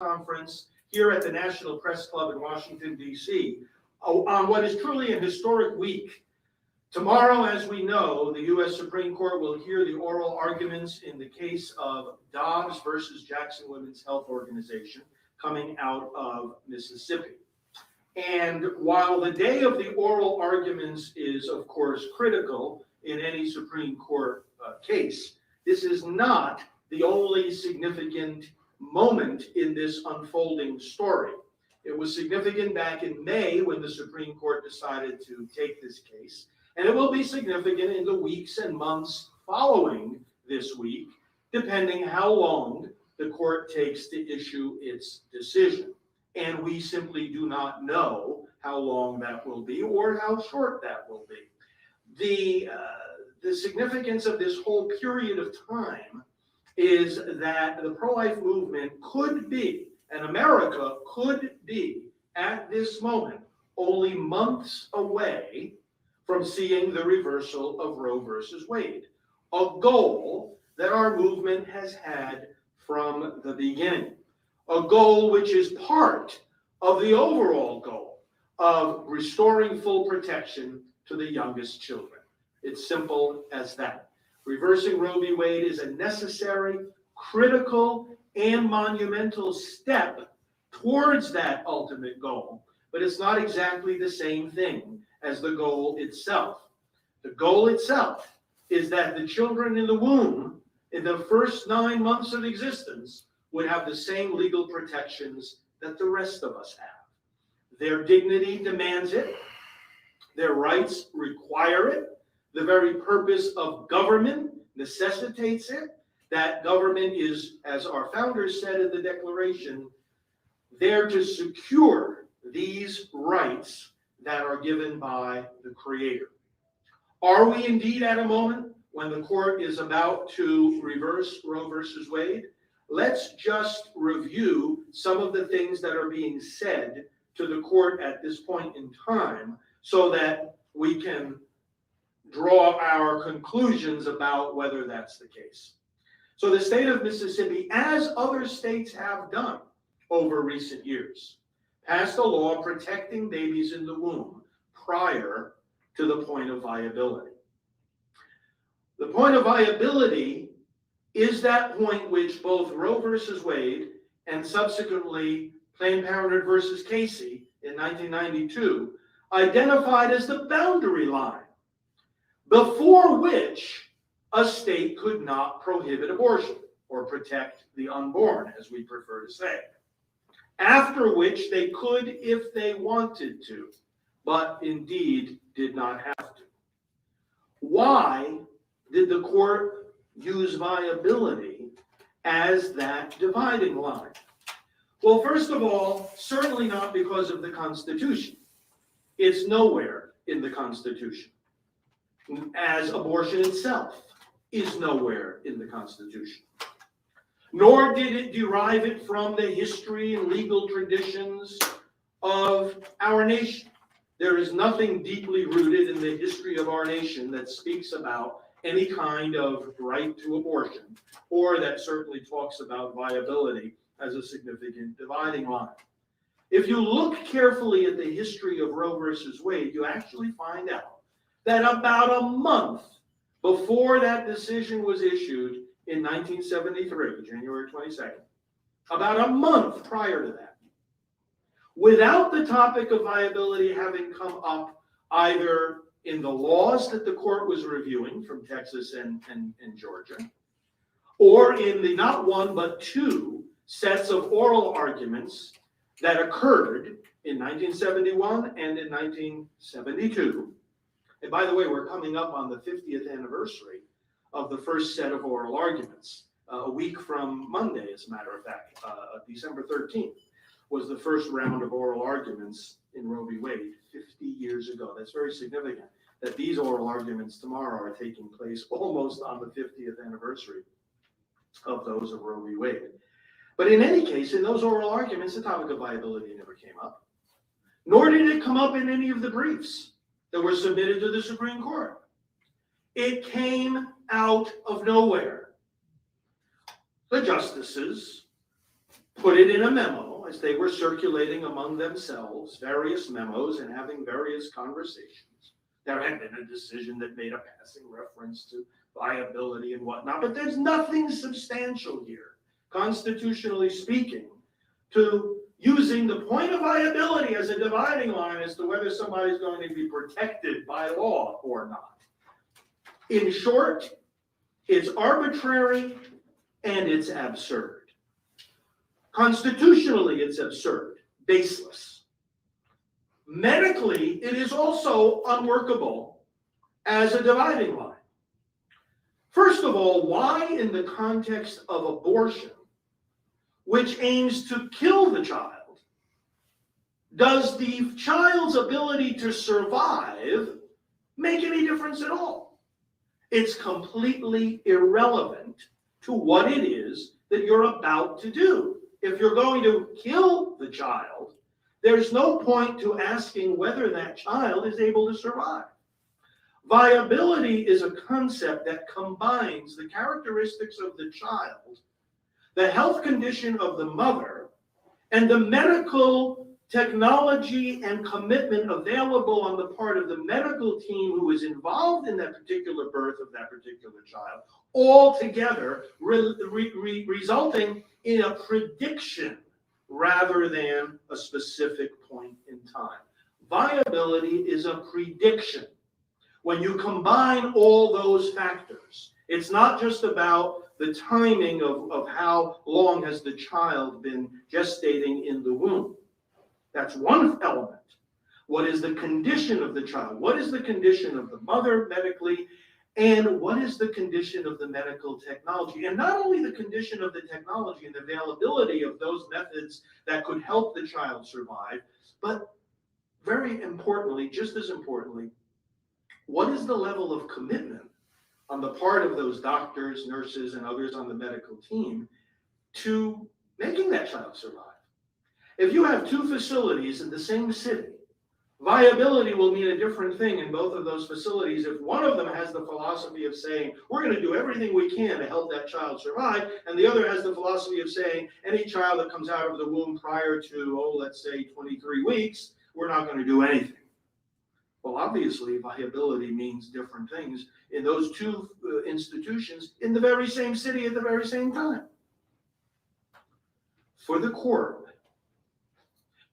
conference here at the National Press Club in Washington, D.C. on what is truly a historic week. Tomorrow, as we know, the U.S. Supreme Court will hear the oral arguments in the case of Dobbs versus Jackson Women's Health Organization coming out of Mississippi. And while the day of the oral arguments is, of course, critical in any Supreme Court case, this is not the only significant moment in this unfolding story. It was significant back in May when the Supreme Court decided to take this case, and it will be significant in the weeks and months following this week, depending how long the court takes to issue its decision. And we simply do not know how long that will be or how short that will be. The significance of this whole period of time is that the pro-life movement could be, and America could be, at this moment, only months away from seeing the reversal of Roe versus Wade, a goal that our movement has had from the beginning, a goal which is part of the overall goal of restoring full protection to the youngest children. It's simple as that. Reversing Roe v. Wade is a necessary, critical, and monumental step towards that ultimate goal, but it's not exactly the same thing as the goal itself. The goal itself is that the children in the womb, in the first 9 months of existence, would have the same legal protections that the rest of us have. Their dignity demands it. Their rights require it. The very purpose of government necessitates it. That government is, as our founders said in the Declaration, there to secure these rights that are given by the Creator. Are we indeed at a moment when the court is about to reverse Roe versus Wade? Let's just review some of the things that are being said to the court at this point in time so that we can draw our conclusions about whether that's the case. So the state of Mississippi, as other states have done over recent years, passed a law protecting babies in the womb prior to the point of viability. The point of viability is that point which both Roe versus Wade and subsequently Planned Parenthood versus Casey in 1992 identified as the boundary line before which a state could not prohibit abortion or protect the unborn, as we prefer to say. After which they could if they wanted to, but indeed did not have to. Why did the court use viability as that dividing line? Well, first of all, certainly not because of the Constitution. It's nowhere in the Constitution, as abortion itself is nowhere in the Constitution. Nor did it derive it from the history and legal traditions of our nation. There is nothing deeply rooted in the history of our nation that speaks about any kind of right to abortion, or that certainly talks about viability as a significant dividing line. If you look carefully at the history of Roe versus Wade, you actually find out that about a month before that decision was issued in 1973, January 22nd, about a month prior to that, without the topic of viability having come up either in the laws that the court was reviewing from Texas and Georgia, or in the not one but two sets of oral arguments that occurred in 1971 and in 1972. And by the way, we're coming up on the 50th anniversary of the first set of oral arguments. A week from Monday, as a matter of fact, December 13th, was the first round of oral arguments in Roe v. Wade 50 years ago. That's very significant that these oral arguments tomorrow are taking place almost on the 50th anniversary of those of Roe v. Wade. But in any case, in those oral arguments, the topic of viability never came up, nor did it come up in any of the briefs that were submitted to the Supreme Court. It came out of nowhere. The justices put it in a memo as they were circulating among themselves, various memos and having various conversations. There had been a decision that made a passing reference to viability and whatnot, but there's nothing substantial here, constitutionally speaking, to using the point of viability as a dividing line as to whether somebody's going to be protected by law or not. In short, it's arbitrary and it's absurd. Constitutionally, it's absurd, baseless. Medically, it is also unworkable as a dividing line. First of all, why in the context of abortion, which aims to kill the child, does the child's ability to survive make any difference at all? It's completely irrelevant to what it is that you're about to do. If you're going to kill the child, there's no point to asking whether that child is able to survive. Viability is a concept that combines the characteristics of the child, the health condition of the mother, and the medical technology and commitment available on the part of the medical team who is involved in that particular birth of that particular child, all together resulting in a prediction rather than a specific point in time. Viability is a prediction. When you combine all those factors, it's not just about the timing of how long has the child been gestating in the womb. That's one element. What is the condition of the child? What is the condition of the mother medically? And what is the condition of the medical technology? And not only the condition of the technology and the availability of those methods that could help the child survive, but very importantly, just as importantly, what is the level of commitment on the part of those doctors, nurses, and others on the medical team to making that child survive? If you have two facilities in the same city, viability will mean a different thing in both of those facilities. If one of them has the philosophy of saying, we're going to do everything we can to help that child survive, and the other has the philosophy of saying, any child that comes out of the womb prior to, let's say 23 weeks, we're not going to do anything. Well, obviously, viability means different things in those two institutions in the very same city at the very same time. For the court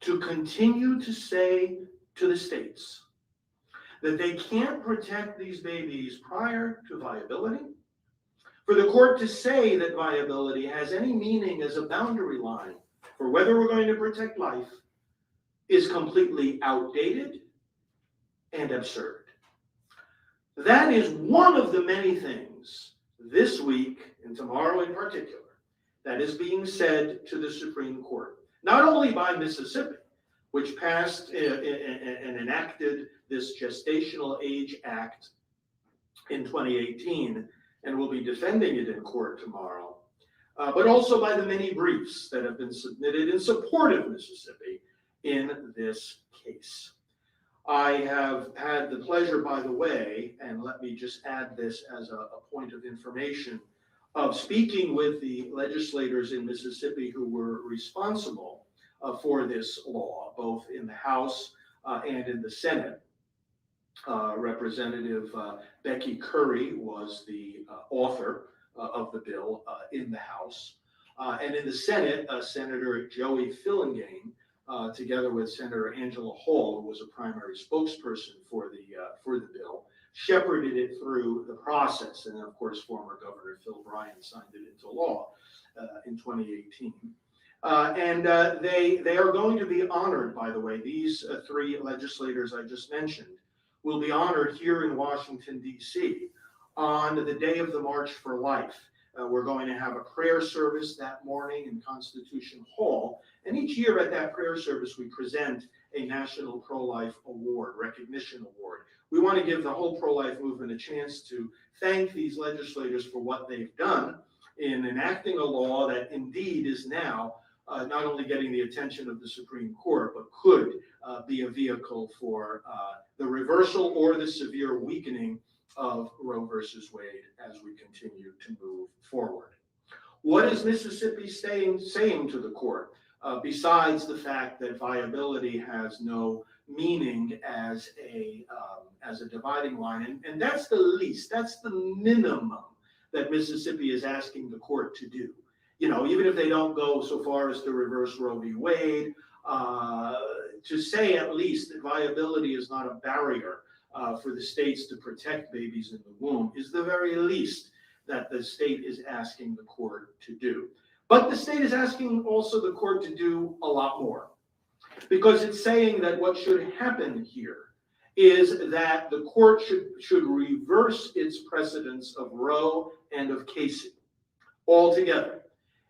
to continue to say to the states that they can't protect these babies prior to viability, for the court to say that viability has any meaning as a boundary line for whether we're going to protect life, is completely outdated and absurd. That is one of the many things this week, and tomorrow in particular, that is being said to the Supreme Court. Not only by Mississippi, which passed and enacted this Gestational Age Act in 2018, and will be defending it in court tomorrow, but also by the many briefs that have been submitted in support of Mississippi in this case. I have had the pleasure, by the way, and let me just add this as a point of information, of speaking with the legislators in Mississippi who were responsible for this law, both in the House and in the Senate. Representative Becky Curry was the author of the bill in the House. And in the Senate, Senator Joey Fillingane, together with Senator Angela Hall, who was a primary spokesperson for the bill, shepherded it through the process. And of course, former Governor Phil Bryant signed it into law in 2018. And they are going to be honored, by the way. These three legislators I just mentioned will be honored here in Washington, D.C. on the day of the March for Life. We're going to have a prayer service that morning in Constitution Hall. And each year at that prayer service, we present a National Pro-Life Award, recognition award. We want to give the whole pro-life movement a chance to thank these legislators for what they've done in enacting a law that indeed is now not only getting the attention of the Supreme Court, but could be a vehicle for the reversal or the severe weakening of Roe versus Wade as we continue to move forward. What is Mississippi saying to the court, besides the fact that viability has no meaning as a dividing line? And that's the least, that's the minimum that Mississippi is asking the court to do. You know, even if they don't go so far as to reverse Roe v. Wade, to say at least that viability is not a barrier for the states to protect babies in the womb is the very least that the state is asking the court to do. But the state is asking also the court to do a lot more, because it's saying that what should happen here is that the court should reverse its precedents of Roe and of Casey altogether,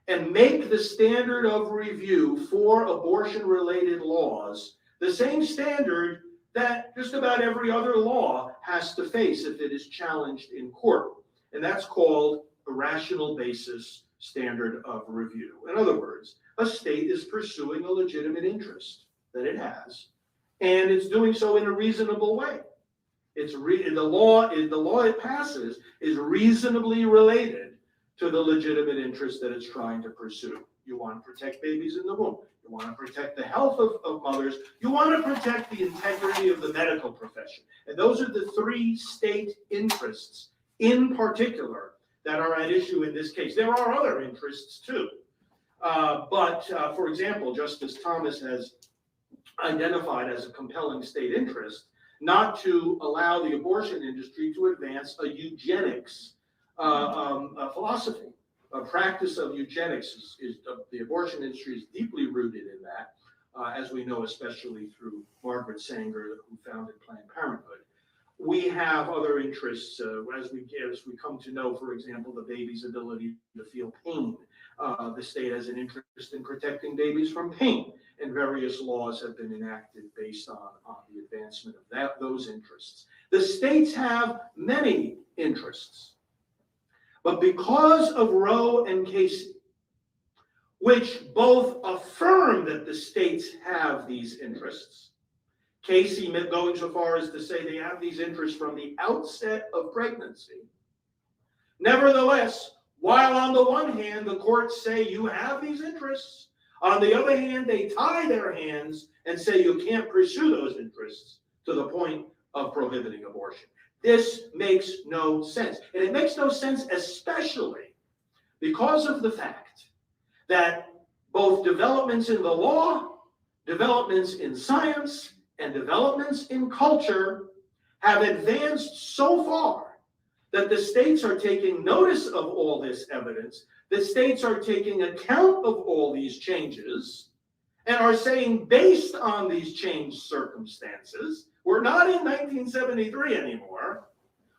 and make the standard of review for abortion-related laws the same standard that just about every other law has to face if it is challenged in court. And that's called a rational basis standard of review. In other words, a state is pursuing a legitimate interest that it has, and it's doing so in a reasonable way. The law it passes is reasonably related to the legitimate interest that it's trying to pursue. You want to protect babies in the womb. You want to protect the health of mothers. You want to protect the integrity of the medical profession. And those are the three state interests in particular that are at issue in this case. There are other interests too. But for example, Justice Thomas has identified as a compelling state interest not to allow the abortion industry to advance a eugenics philosophy. A practice of eugenics is the abortion industry is deeply rooted in that, as we know, especially through Margaret Sanger, who founded Planned Parenthood. We have other interests as we come to know, for example, the baby's ability to feel pain. The state has an interest in protecting babies from pain, and various laws have been enacted based on the advancement of those interests. The states have many interests. But because of Roe and Casey, which both affirm that the states have these interests, Casey going so far as to say they have these interests from the outset of pregnancy. Nevertheless, while on the one hand, the courts say you have these interests, on the other hand, they tie their hands and say you can't pursue those interests to the point of prohibiting abortion. This makes no sense. And it makes no sense especially because of the fact that both developments in the law, developments in science, and developments in culture have advanced so far that the states are taking notice of all this evidence, the states are taking account of all these changes, and are saying, based on these changed circumstances, we're not in 1973 anymore,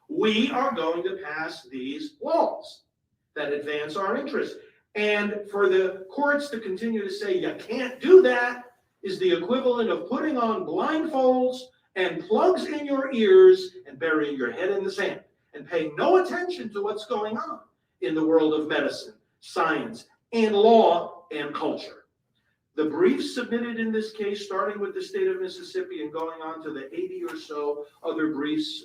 we are going to pass these laws that advance our interests. And for the courts to continue to say you can't do that is the equivalent of putting on blindfolds and plugs in your ears and burying your head in the sand and paying no attention to what's going on in the world of medicine, science, and law and culture. The briefs submitted in this case, starting with the state of Mississippi and going on to the 80 or so other briefs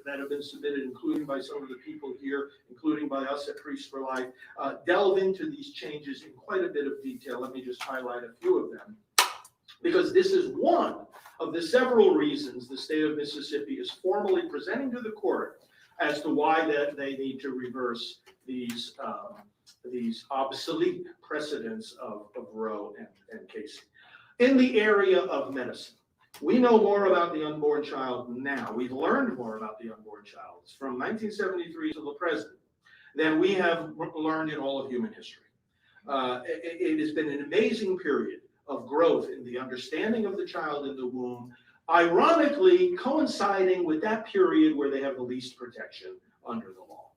that have been submitted, including by some of the people here, including by us at Priests for Life, delve into these changes in quite a bit of detail. Let me just highlight a few of them, because this is one of the several reasons the state of Mississippi is formally presenting to the court as to why they need to reverse these obsolete precedents of Roe and Casey. In the area of medicine, we know more about the unborn child now. We've learned more about the unborn child from 1973 to the present than we have learned in all of human history. It has been an amazing period of growth in the understanding of the child in the womb, ironically coinciding with that period where they have the least protection under the law.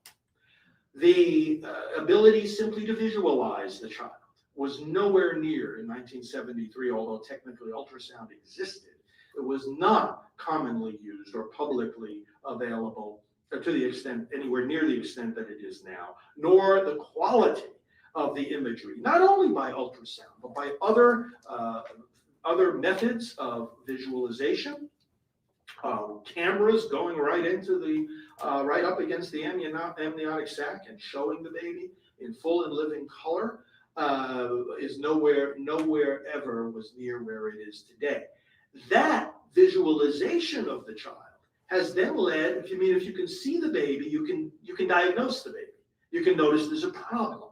The ability simply to visualize the child was nowhere near in 1973, although technically ultrasound existed. It was not commonly used or publicly available to the extent, anywhere near the extent that it is now, nor the quality of the imagery, not only by ultrasound, but by other methods of visualization, cameras going right into the right up against the amniotic sac and showing the baby. in full and living color is nowhere ever was near where it is today. That visualization of the child has then led, if you can see the baby, you can diagnose the baby. You can notice there's a problem.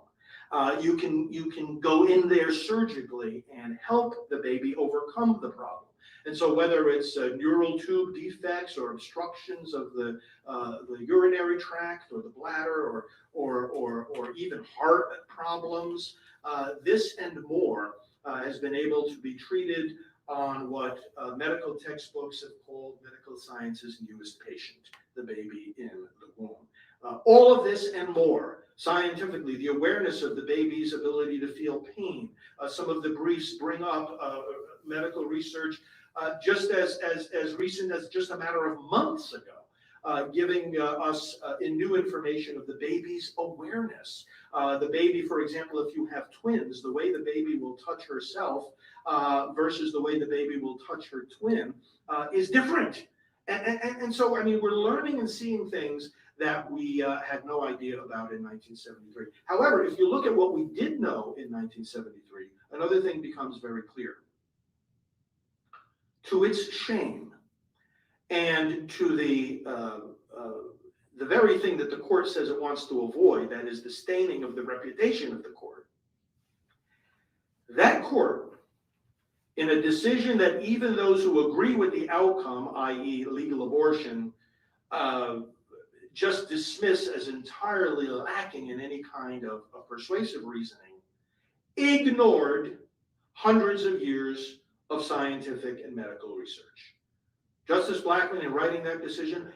You can go in there surgically and help the baby overcome the problem. And so whether it's neural tube defects or obstructions of the urinary tract or the bladder or even heart problems, this and more has been able to be treated on what medical textbooks have called medical science's newest patient, the baby in the womb. All of this and more, scientifically, the awareness of the baby's ability to feel pain. Some of the briefs bring up medical research just as recent as just a matter of months ago, giving us new information of the baby's awareness. The baby, for example, if you have twins, the way the baby will touch herself versus the way the baby will touch her twin is different. And so, we're learning and seeing things that we had no idea about in 1973. However, if you look at what we did know in 1973, another thing becomes very clear. To its shame, and to the very thing that the court says it wants to avoid, that is the staining of the reputation of the court, that court, in a decision that even those who agree with the outcome, i.e. legal abortion, just dismiss as entirely lacking in any kind of persuasive reasoning, ignored hundreds of years of scientific and medical research. Justice Blackmun, in writing that decision,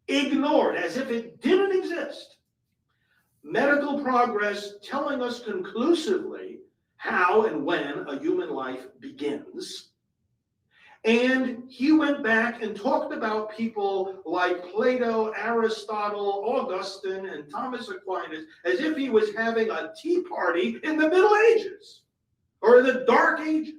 ignored, as if it didn't exist, medical progress telling us conclusively how and when a human life begins. And he went back and talked about people like Plato, Aristotle, Augustine, and Thomas Aquinas as if he was having a tea party in the Middle Ages or in the Dark Ages.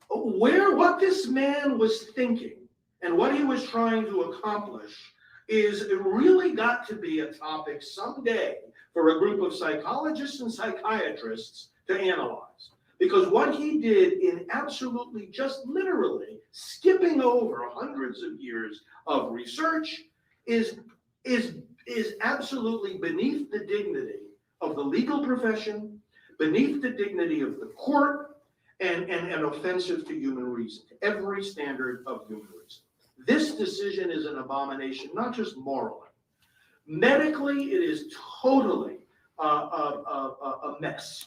What this man was thinking and what he was trying to accomplish is it really got to be a topic someday for a group of psychologists and psychiatrists to analyze. Because what he did in absolutely just literally skipping over hundreds of years of research is absolutely beneath the dignity of the legal profession, beneath the dignity of the court, and offensive to human reason, to every standard of human reason. This decision is an abomination, not just morally. Medically, it is totally a mess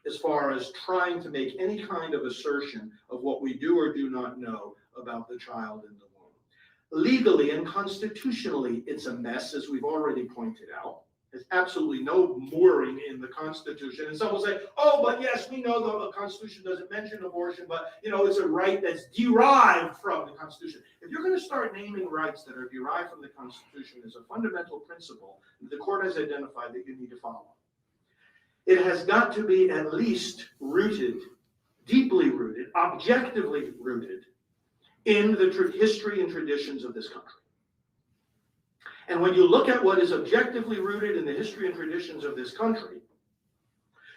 as far as trying to make any kind of assertion of what we do or do not know about the child in the womb. Legally and constitutionally, it's a mess, as we've already pointed out. There's absolutely no mooring in the Constitution. And some will say, oh, but yes, we know the Constitution doesn't mention abortion, but it's a right that's derived from the Constitution. If you're going to start naming rights that are derived from the Constitution as a fundamental principle, the court has identified that you need to follow. It has got to be at least rooted, deeply rooted, objectively rooted in the history and traditions of this country. And when you look at what is objectively rooted in the history and traditions of this country,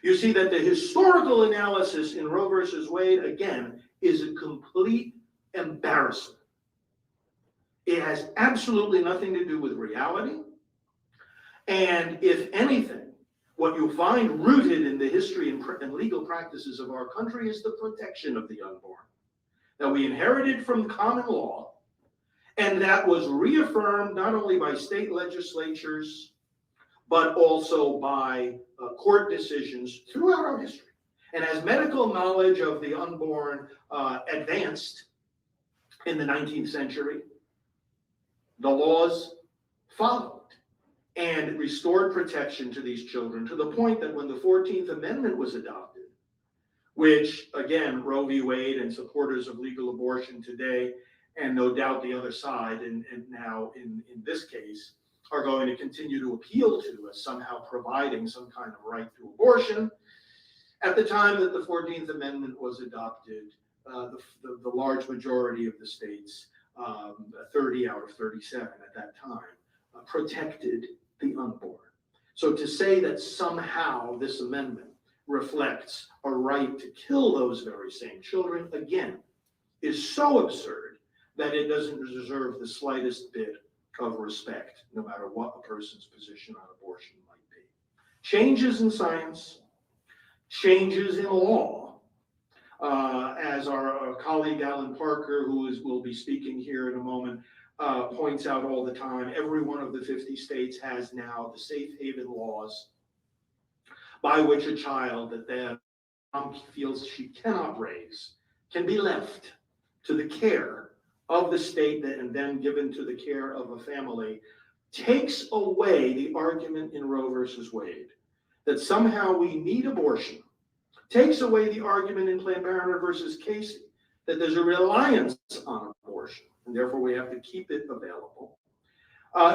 you see that the historical analysis in Roe versus Wade, again, is a complete embarrassment. It has absolutely nothing to do with reality. And if anything, what you find rooted in the history and legal practices of our country is the protection of the unborn that we inherited from common law, and that was reaffirmed not only by state legislatures, but also by court decisions throughout our history. And as medical knowledge of the unborn advanced in the 19th century, the laws followed and restored protection to these children to the point that when the 14th Amendment was adopted, which, again, Roe v. Wade and supporters of legal abortion today, and no doubt the other side, and now in this case, are going to continue to appeal to as somehow providing some kind of right to abortion. At the time that the 14th Amendment was adopted, the large majority of the states, 30 out of 37 at that time, protected the unborn. So to say that somehow this amendment reflects a right to kill those very same children, again, is so absurd that it doesn't deserve the slightest bit of respect, no matter what a person's position on abortion might be. Changes in science, changes in law, as our colleague Alan Parker, will be speaking here in a moment, points out all the time, every one of the 50 states has now the safe haven laws by which a child that their mom feels she cannot raise can be left to the care of the state and then given to the care of a family. Takes away the argument in Roe versus Wade that somehow we need abortion, takes away the argument in Planned Parenthood versus Casey that there's a reliance on abortion, and therefore we have to keep it available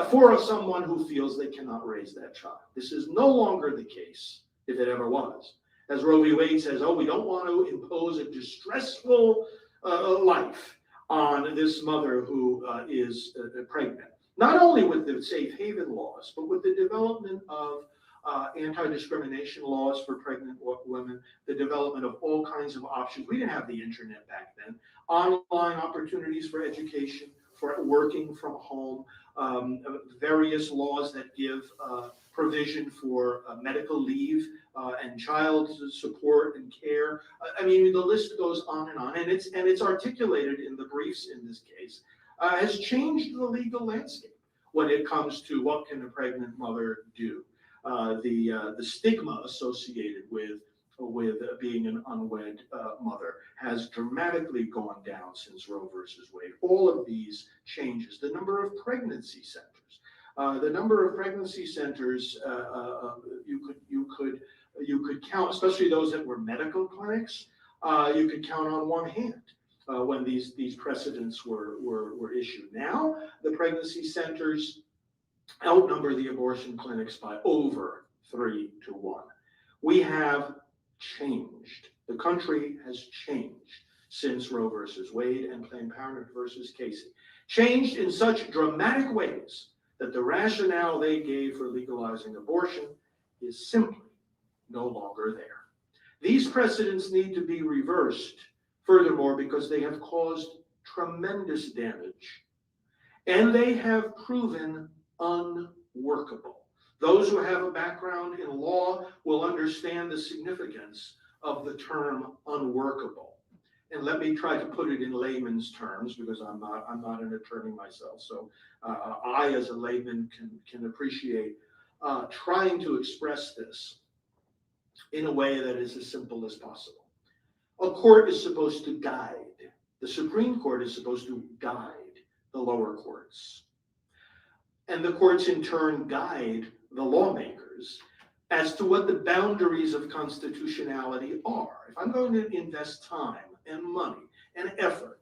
for someone who feels they cannot raise that child. This is no longer the case, if it ever was. As Roe v. Wade says, oh, we don't want to impose a distressful life on this mother who is pregnant. Not only with the safe haven laws, but with the development of anti-discrimination laws for pregnant women, the development of all kinds of options. We didn't have the internet back then. Online opportunities for education, for working from home, various laws that give provision for medical leave and child support and care. I mean, the list goes on, and it's articulated in the briefs in this case, has changed the legal landscape when it comes to what can a pregnant mother do. The stigma associated with being an unwed mother has dramatically gone down since Roe versus Wade. All of these changes, the number of pregnancy centers, you could count, especially those that were medical clinics. You could count on one hand when these precedents were issued. Now the pregnancy centers outnumber the abortion clinics by over 3 to 1. We have changed. The country has changed since Roe versus Wade and Planned Parenthood versus Casey. Changed in such dramatic ways that the rationale they gave for legalizing abortion is simply no longer there. These precedents need to be reversed, furthermore, because they have caused tremendous damage and they have proven unworkable. Those who have a background in law will understand the significance of the term unworkable. And let me try to put it in layman's terms, because I'm not an attorney myself. So I, as a layman, can appreciate trying to express this in a way that is as simple as possible. A court is supposed to guide. The Supreme Court is supposed to guide the lower courts. And the courts in turn guide the lawmakers as to what the boundaries of constitutionality are. If I'm going to invest time and money and effort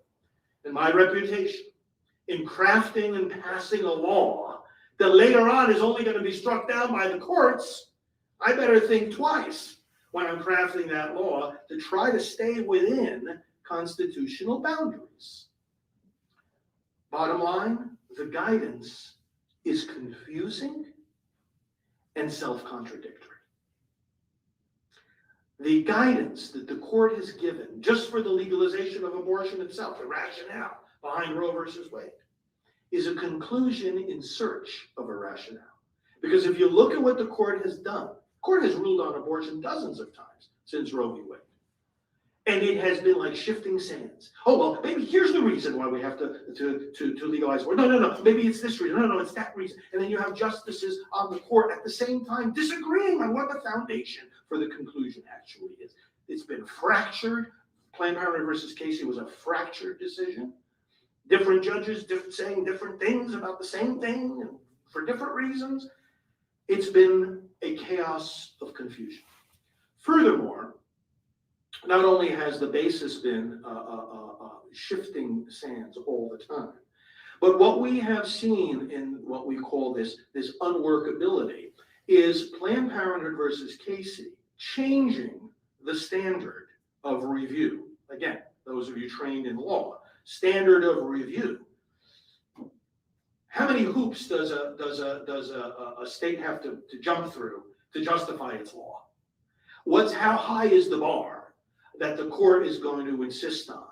and my reputation in crafting and passing a law that later on is only going to be struck down by the courts, I better think twice when I'm crafting that law to try to stay within constitutional boundaries. Bottom line, the guidance is confusing and self-contradictory. The guidance that the court has given just for the legalization of abortion itself, the rationale behind Roe versus Wade, is a conclusion in search of a rationale. Because if you look at what the court has done, the court has ruled on abortion dozens of times since Roe v. Wade. And it has been like shifting sands. Oh, well, maybe here's the reason why we have to legalize abortion. No, maybe it's this reason. No, it's that reason. And then you have justices on the court at the same time disagreeing on what the foundation for the conclusion actually is. It's been fractured. Planned Parenthood versus Casey was a fractured decision. Different judges saying different things about the same thing and for different reasons. It's been a chaos of confusion. Furthermore, not only has the basis been shifting sands all the time, but what we have seen in what we call this unworkability is Planned Parenthood versus Casey changing the standard of review. Again, those of you trained in law, standard of review How many hoops does a state have to jump through to justify its law? How high is the bar that the court is going to insist on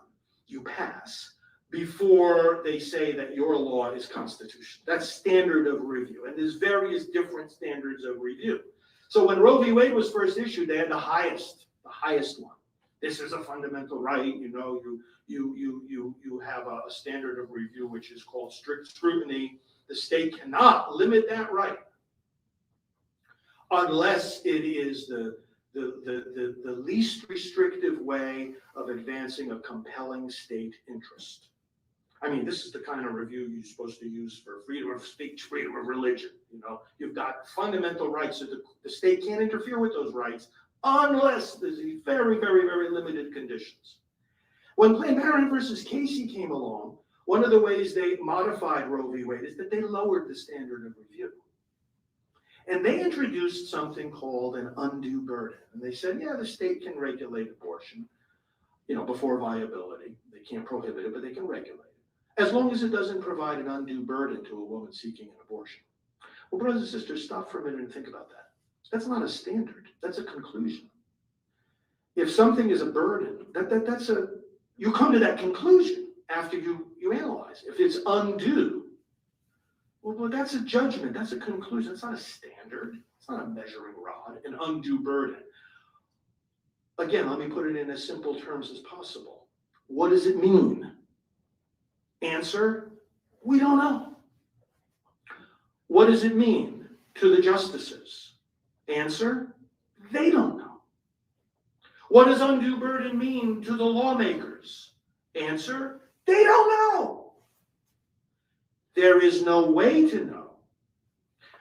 you pass before they say that your law is constitutional? That's standard of review, and there's various different standards of review. So when Roe v. Wade was first issued, they had the highest one. This is a fundamental right. You have a standard of review which is called strict scrutiny. The state cannot limit that right unless it is the least restrictive way of advancing a compelling state interest. I mean, this is the kind of review you're supposed to use for freedom of speech, freedom of religion. You've got fundamental rights, so the state can't interfere with those rights unless there's very, very, very limited conditions. When Planned Parenthood versus Casey came along, one of the ways they modified Roe v. Wade is that they lowered the standard of review. And they introduced something called an undue burden. And they said, yeah, the state can regulate abortion, before viability. They can't prohibit it, but they can regulate it, as long as it doesn't provide an undue burden to a woman seeking an abortion. Well, brothers and sisters, stop for a minute and think about that. That's not a standard. That's a conclusion. If something is a burden, you come to that conclusion after you analyze. If it's undue, well, that's a judgment. That's a conclusion. It's not a standard. It's not a measuring rod, an undue burden. Again, let me put it in as simple terms as possible. What does it mean? Answer, we don't know. What does it mean to the justices? Answer, they don't know. What does undue burden mean to the lawmakers? Answer, they don't know. There is no way to know,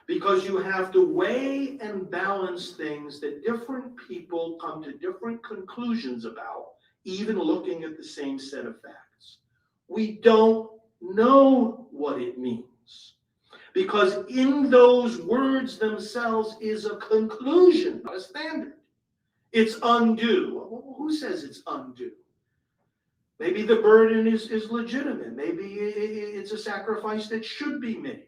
because you have to weigh and balance things that different people come to different conclusions about, even looking at the same set of facts. We don't know what it means, because in those words themselves is a conclusion, not a standard. It's undue. Well, who says it's undue? Maybe the burden is legitimate. Maybe it's a sacrifice that should be made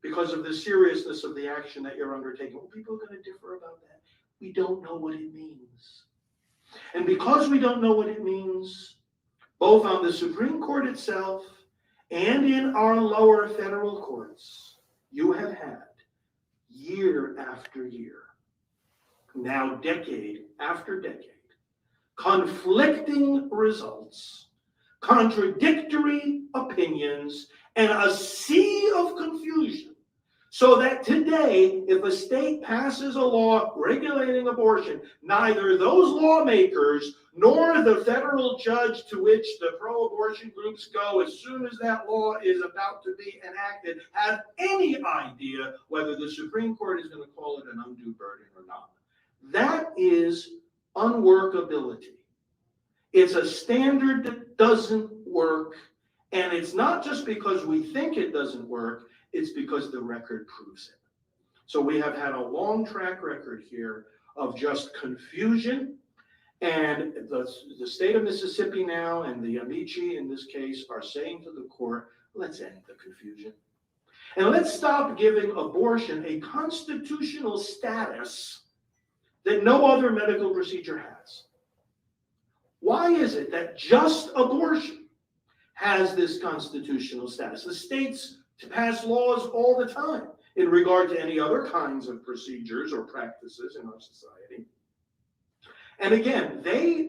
because of the seriousness of the action that you're undertaking. Well, people are going to differ about that. We don't know what it means. And because we don't know what it means, both on the Supreme Court itself and in our lower federal courts, you have had year after year, now decade after decade, conflicting results, contradictory opinions, and a sea of confusion. So that today, if a state passes a law regulating abortion, neither those lawmakers nor the federal judge to which the pro-abortion groups go as soon as that law is about to be enacted have any idea whether the Supreme Court is going to call it an undue burden or not. That is unworkability. It's a standard that doesn't work, and it's not just because we think it doesn't work, it's because the record proves it. So we have had a long track record here of just confusion, and the state of Mississippi now and the amici in this case are saying to the court, let's end the confusion. And let's stop giving abortion a constitutional status that no other medical procedure has. Why is it that just abortion has this constitutional status? The states pass laws all the time in regard to any other kinds of procedures or practices in our society. And again, they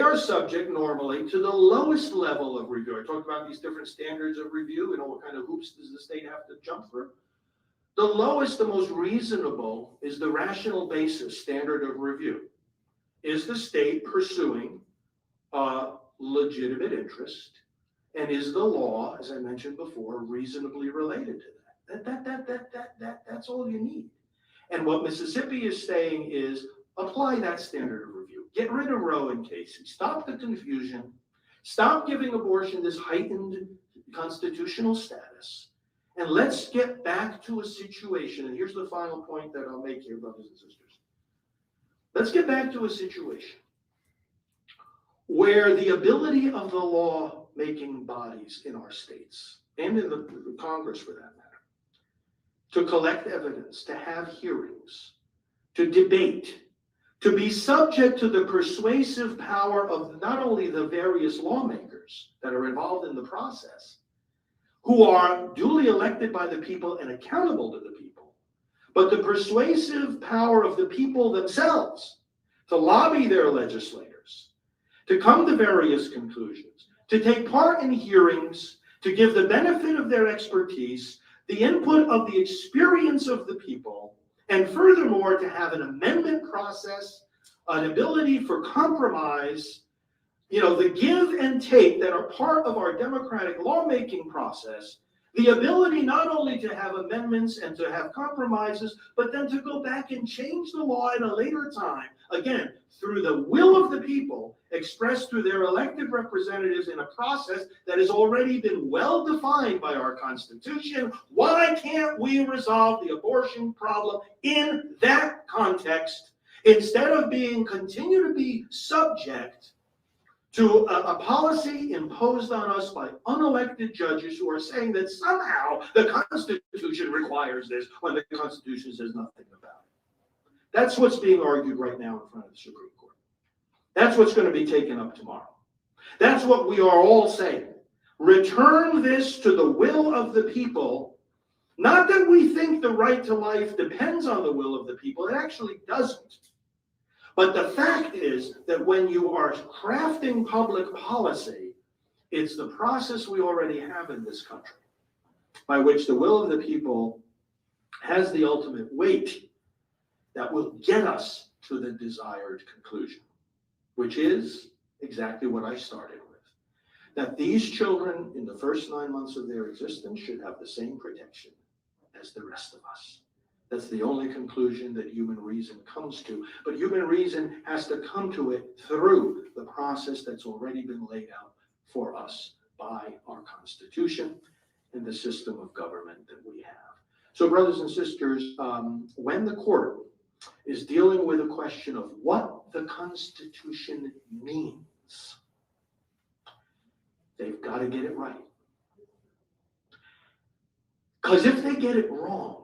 are subject normally to the lowest level of review. I talked about these different standards of review and what kind of hoops does the state have to jump through. The lowest, the most reasonable, is the rational basis standard of review. Is the state pursuing a legitimate interest? And is the law, as I mentioned before, reasonably related to that? That's all you need. And what Mississippi is saying is apply that standard of review. Get rid of Roe and Casey. Stop the confusion. Stop giving abortion this heightened constitutional status. And let's get back to a situation, and here's the final point that I'll make here, brothers and sisters. Let's get back to a situation where the ability of the law-making bodies in our states and in the Congress for that matter, to collect evidence, to have hearings, to debate, to be subject to the persuasive power of not only the various lawmakers that are involved in the process, who are duly elected by the people and accountable to the people, but the persuasive power of the people themselves to lobby their legislators, to come to various conclusions, to take part in hearings, to give the benefit of their expertise, the input of the experience of the people, and furthermore, to have an amendment process, an ability for compromise, the give and take that are part of our democratic lawmaking process, the ability not only to have amendments and to have compromises, but then to go back and change the law at a later time, again, through the will of the people, expressed through their elected representatives in a process that has already been well defined by our Constitution. Why can't we resolve the abortion problem in that context instead of continue to be subject to a policy imposed on us by unelected judges who are saying that somehow the Constitution requires this when the Constitution says nothing about it? That's what's being argued right now in front of the Supreme Court. That's what's going to be taken up tomorrow. That's what we are all saying. Return this to the will of the people. Not that we think the right to life depends on the will of the people. It actually doesn't. But the fact is that when you are crafting public policy, it's the process we already have in this country by which the will of the people has the ultimate weight that will get us to the desired conclusion, which is exactly what I started with, that these children in the first 9 months of their existence should have the same protection as the rest of us. That's the only conclusion that human reason comes to. But human reason has to come to it through the process that's already been laid out for us by our Constitution and the system of government that we have. So, brothers and sisters, when the court is dealing with a question of what the Constitution means, they've got to get it right. Because if they get it wrong,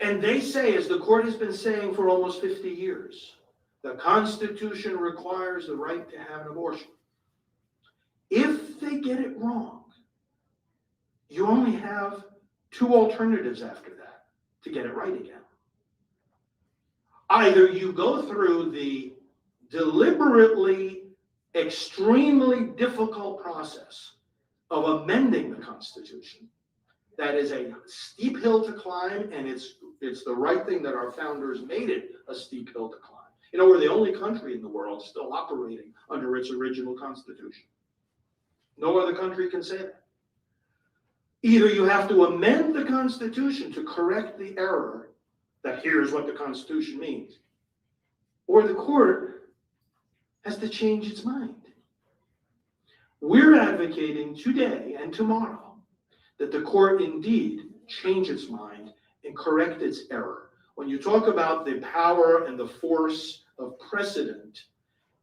and they say, as the court has been saying for almost 50 years, the Constitution requires the right to have an abortion. If they get it wrong, you only have two alternatives after that to get it right again. Either you go through the deliberately, extremely difficult process of amending the Constitution. That is a steep hill to climb, and it's the right thing that our founders made it a steep hill to climb. We're the only country in the world still operating under its original Constitution. No other country can say that. Either you have to amend the Constitution to correct the error that here's what the Constitution means, or the court has to change its mind. We're advocating today and tomorrow that the court indeed change its mind and correct its error. When you talk about the power and the force of precedent,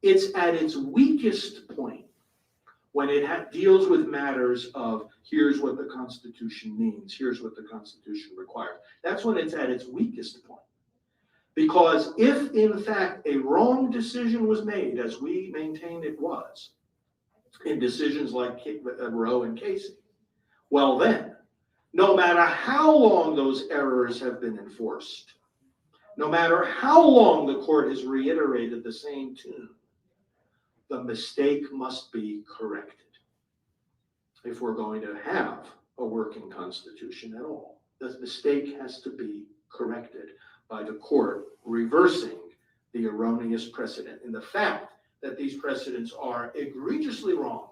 it's at its weakest point when it deals with matters of here's what the Constitution means, here's what the Constitution requires. That's when it's at its weakest point. Because if, in fact, a wrong decision was made, as we maintain it was, in decisions like Roe and Casey, well then, no matter how long those errors have been enforced, no matter how long the court has reiterated the same tune, the mistake must be corrected if we're going to have a working Constitution at all. The mistake has to be corrected by the court reversing the erroneous precedent. And the fact that these precedents are egregiously wrong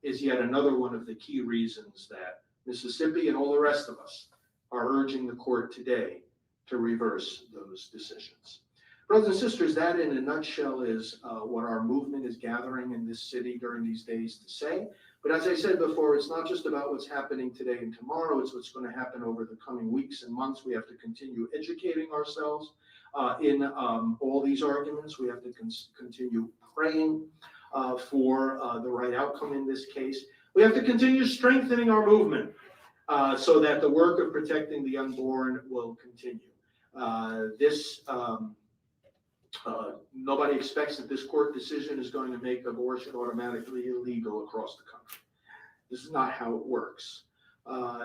is yet another one of the key reasons that Mississippi and all the rest of us are urging the court today to reverse those decisions. Brothers and sisters, that in a nutshell is what our movement is gathering in this city during these days to say. But as I said before, it's not just about what's happening today and tomorrow, it's what's going to happen over the coming weeks and months. We have to continue educating ourselves in all these arguments. We have to continue praying for the right outcome in this case. We have to continue strengthening our movement so that the work of protecting the unborn will continue. Nobody expects that this court decision is going to make abortion automatically illegal across the country. This is not how it works.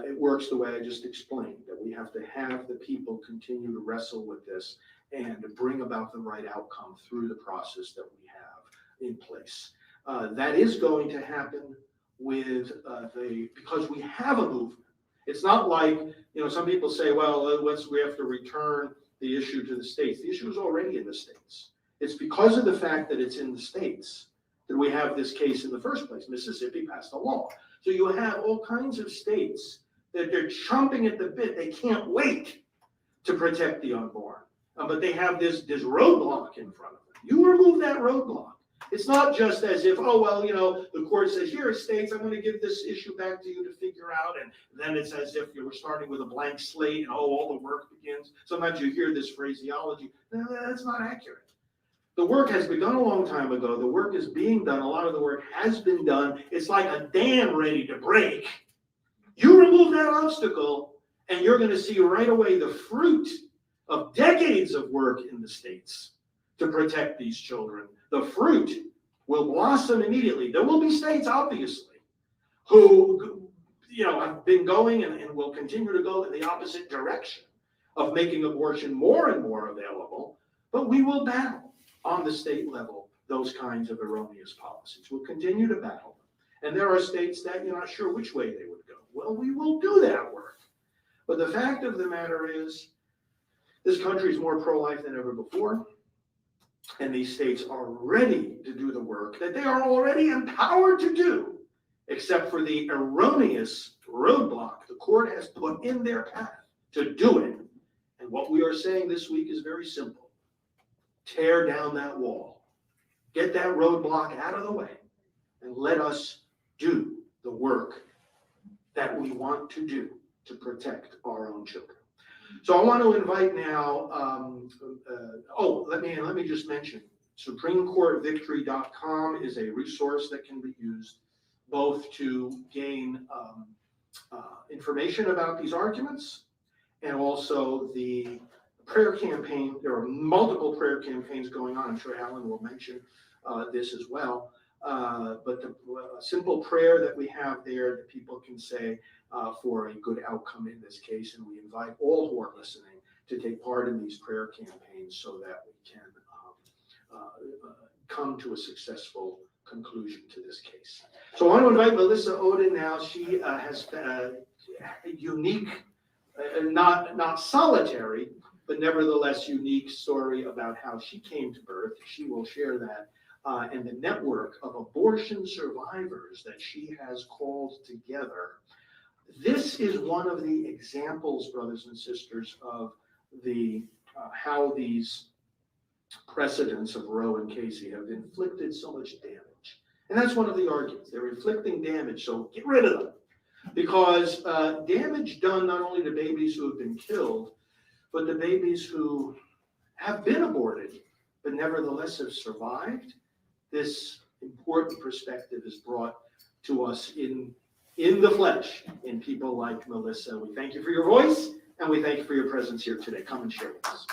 It works the way I just explained, that we have to have the people continue to wrestle with this and to bring about the right outcome through the process that we have in place. That is going to happen with because we have a movement. It's not like, some people say, well, we have to return the issue to the states. The issue is already in the states. It's because of the fact that it's in the states that we have this case in the first place. Mississippi passed a law. So you have all kinds of states that they're chomping at the bit. They can't wait to protect the unborn. But they have this roadblock in front of them. You remove that roadblock. It's not just as if, the court says, here, states, I'm going to give this issue back to you to figure out. And then it's as if you were starting with a blank slate and, all the work begins. Sometimes you hear this phraseology. No, that's not accurate. The work has begun a long time ago. The work is being done. A lot of the work has been done. It's like a dam ready to break. You remove that obstacle, and you're going to see right away the fruit of decades of work in the states to protect these children. The fruit will blossom immediately. There will be states, obviously, who have been going and will continue to go in the opposite direction of making abortion more and more available, but we will battle on the state level those kinds of erroneous policies. We'll continue to battle them. And there are states that you're not sure which way they would go. Well, we will do that work. But the fact of the matter is, this country is more pro-life than ever before. And these states are ready to do the work that they are already empowered to do, except for the erroneous roadblock the court has put in their path to do it. And what we are saying this week is very simple. Tear down that wall. Get that roadblock out of the way, and let us do the work that we want to do to protect our own children. So I want to invite now, let me just mention, SupremeCourtVictory.com is a resource that can be used both to gain information about these arguments and also the prayer campaign. There are multiple prayer campaigns going on. I'm sure Alan will mention this as well. But the simple prayer that we have there that people can say for a good outcome in this case, and we invite all who are listening to take part in these prayer campaigns so that we can come to a successful conclusion to this case. So I want to invite Melissa Oden now. She has a unique, not solitary, but nevertheless unique story about how she came to birth. She will share that. And the network of abortion survivors that she has called together. This is one of the examples, brothers and sisters, of how these precedents of Roe and Casey have inflicted so much damage. And that's one of the arguments. They're inflicting damage, so get rid of them. Because damage done not only to babies who have been killed, but the babies who have been aborted, but nevertheless have survived. This important perspective is brought to us in the flesh in people like Melissa. We thank you for your voice, and we thank you for your presence here today. Come and share with us.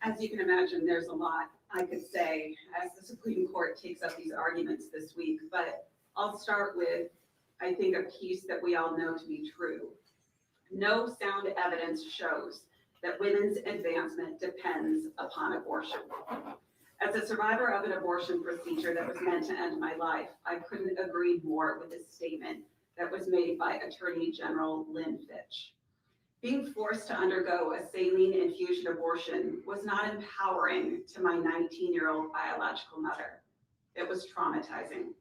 As you can imagine, there's a lot I could say as the Supreme Court takes up these arguments this week, but I'll start with, I think, a piece that we all know to be true. No sound evidence shows that women's advancement depends upon abortion. As a survivor of an abortion procedure that was meant to end my life, I couldn't agree more with this statement that was made by Attorney General Lynn Fitch. Being forced to undergo a saline infusion abortion was not empowering to my 19-year-old biological mother. It was traumatizing.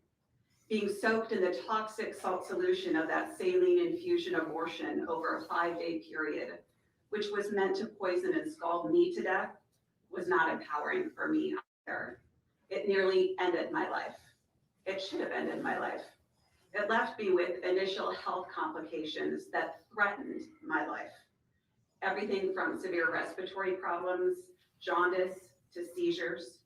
Being soaked in the toxic salt solution of that saline infusion abortion over a 5-day period, which was meant to poison and scald me to death, was not empowering for me either. It nearly ended my life. It should have ended my life. It left me with initial health complications that threatened my life. everything from severe respiratory problems, jaundice, to seizures.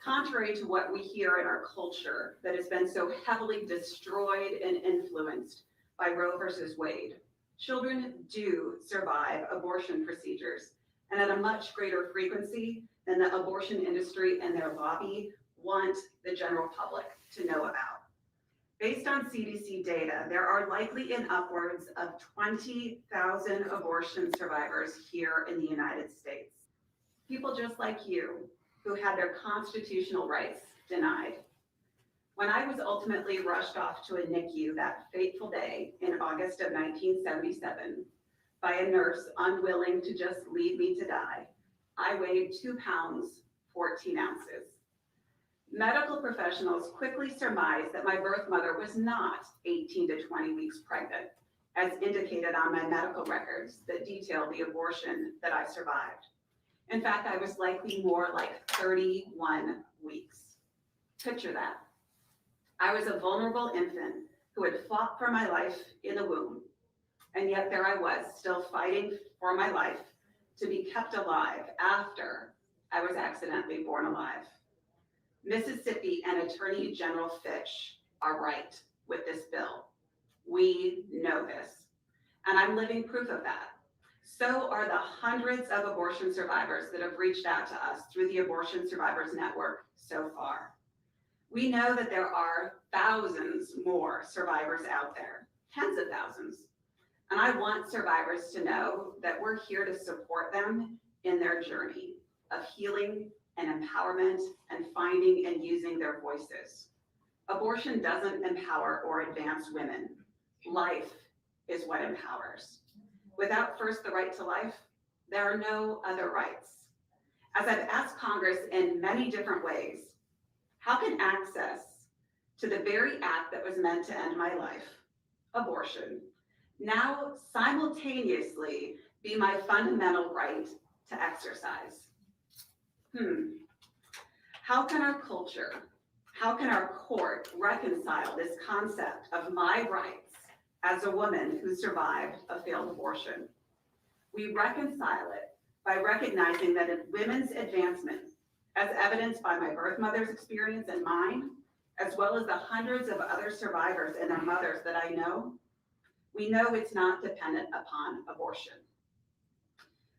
Contrary to what we hear in our culture that has been so heavily destroyed and influenced by Roe versus Wade, children do survive abortion procedures, and at a much greater frequency than the abortion industry and their lobby want the general public to know about. Based on CDC data, there are likely in upwards of 20,000 abortion survivors here in the United States. People just like you who had their constitutional rights denied. When I was ultimately rushed off to a NICU that fateful day in August of 1977 by a nurse unwilling to just leave me to die, I weighed 2 pounds, 14 ounces. Medical professionals quickly surmised that my birth mother was not 18 to 20 weeks pregnant, as indicated on my medical records that detail the abortion that I survived. In fact, I was likely more like 31 weeks. Picture that. I was a vulnerable infant who had fought for my life in the womb, and yet there I was, still fighting for my life to be kept alive after I was accidentally born alive. Mississippi and Attorney General Fitch are right with this bill. We know this, and I'm living proof of that. So are the hundreds of abortion survivors that have reached out to us through the Abortion Survivors Network so far. We know that there are thousands more survivors out there, tens of thousands. And I want survivors to know that we're here to support them in their journey of healing and empowerment and finding and using their voices. Abortion doesn't empower or advance women. Life is what empowers. Without first the right to life, there are no other rights. As I've asked Congress in many different ways, how can access to the very act that was meant to end my life, abortion, now simultaneously be my fundamental right to exercise? How can our culture, how can our court reconcile this concept of my rights as a woman who survived a failed abortion? We reconcile it by recognizing that in women's advancement, as evidenced by my birth mother's experience and mine, as well as the hundreds of other survivors and their mothers that I know, we know it's not dependent upon abortion.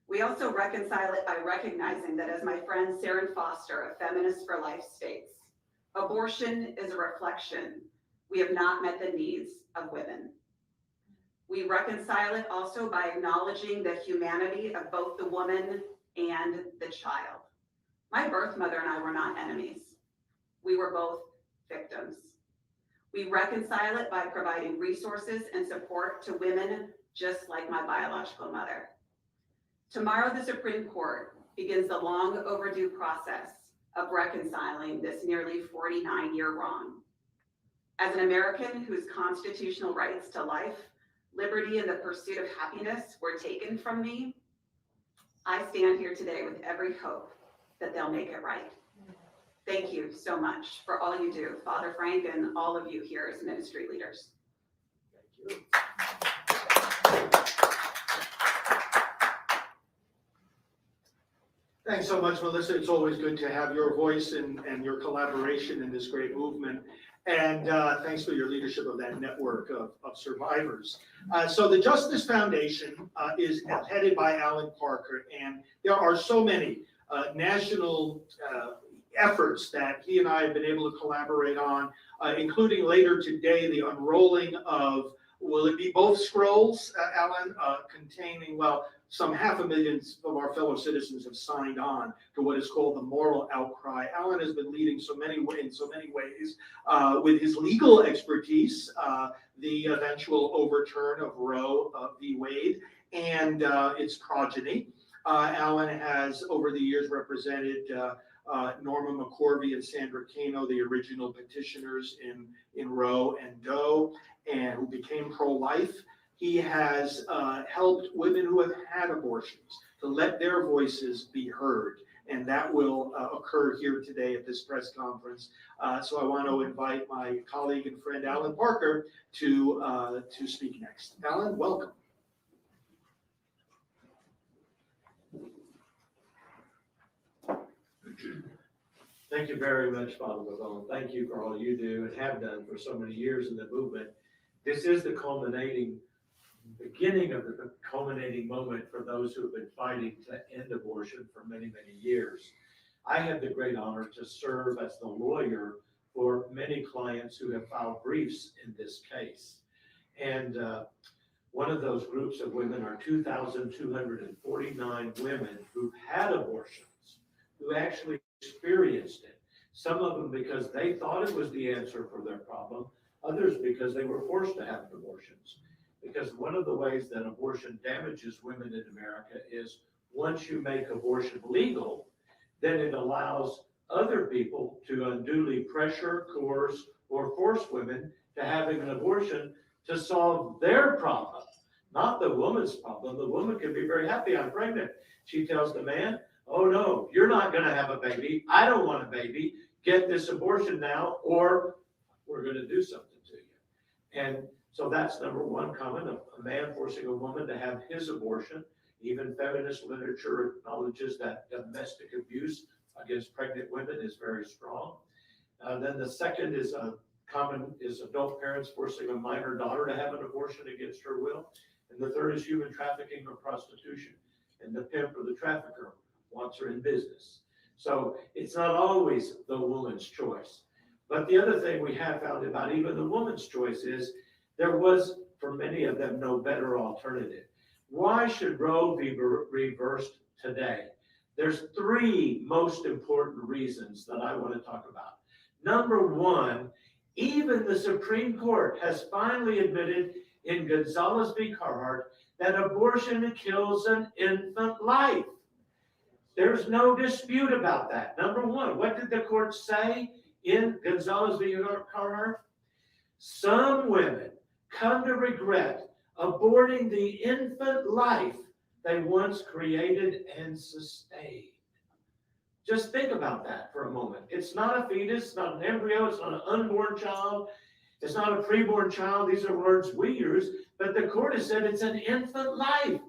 We also reconcile it by recognizing that, as my friend Sarah Foster, a feminist for life, states, abortion is a reflection we have not met the needs of women. We reconcile it also by acknowledging the humanity of both the woman and the child. My birth mother and I were not enemies. We were both victims. We reconcile it by providing resources and support to women just like my biological mother. Tomorrow, the Supreme Court begins the long overdue process of reconciling this nearly 49-year wrong. As an American whose constitutional rights to life, liberty, and the pursuit of happiness were taken from me, I stand here today with every hope that they'll make it right. Thank you so much for all you do, Father Frank, and all of you here as ministry leaders. Thank you. Thanks so much, Melissa. It's always good to have your voice and your collaboration in this great movement. And thanks for your leadership of that network of survivors. So the Justice Foundation is headed by Alan Parker, and there are so many national efforts that he and I have been able to collaborate on, including later today, the unrolling of, will it be both scrolls, Alan, containing, well, some 500,000 of our fellow citizens have signed on to what is called the moral outcry. Alan has been leading in so many ways with his legal expertise, the eventual overturn of Roe v. Wade and its progeny. Alan has, over the years, represented Norma McCorvey and Sandra Cano, the original petitioners in Roe and Doe, and who became pro-life. He has helped women who have had abortions to let their voices be heard, and that will occur here today at this press conference. So I want to invite my colleague and friend Alan Parker to speak next. Alan, welcome. Thank you very much, Father Bavone. Thank you for all you do and have done for so many years in the movement. This is the beginning of the culminating moment for those who have been fighting to end abortion for many, many years. I have the great honor to serve as the lawyer for many clients who have filed briefs in this case. And one of those groups of women are 2,249 women who've had abortions, who actually experienced it. Some of them because they thought it was the answer for their problem, others because they were forced to have abortions. Because one of the ways that abortion damages women in America is once you make abortion legal, then it allows other people to unduly pressure, coerce, or force women to having an abortion to solve their problem, not the woman's problem. The woman can be very happy, I'm pregnant. She tells the man, oh no, you're not gonna have a baby. I don't want a baby. Get this abortion now, or we're gonna do something to you. And so that's number one common, a man forcing a woman to have his abortion. Even feminist literature acknowledges that domestic abuse against pregnant women is very strong. Then the second is adult parents forcing a minor daughter to have an abortion against her will. And the third is human trafficking or prostitution. And the pimp or the trafficker wants her in business. So it's not always the woman's choice. But the other thing we have found about even the woman's choice is there was, for many of them, no better alternative. Why should Roe be reversed today? There's three most important reasons that I want to talk about. Number one, even the Supreme Court has finally admitted in Gonzalez v. Carhart that abortion kills an infant life. There's no dispute about that. Number one, what did the court say in Gonzalez v. Carhart? Some women come to regret aborting the infant life they once created and sustained. Just think about that for a moment. It's not a fetus, it's not an embryo, it's not an unborn child, it's not a preborn child. These are words we use, but the court has said it's an infant life.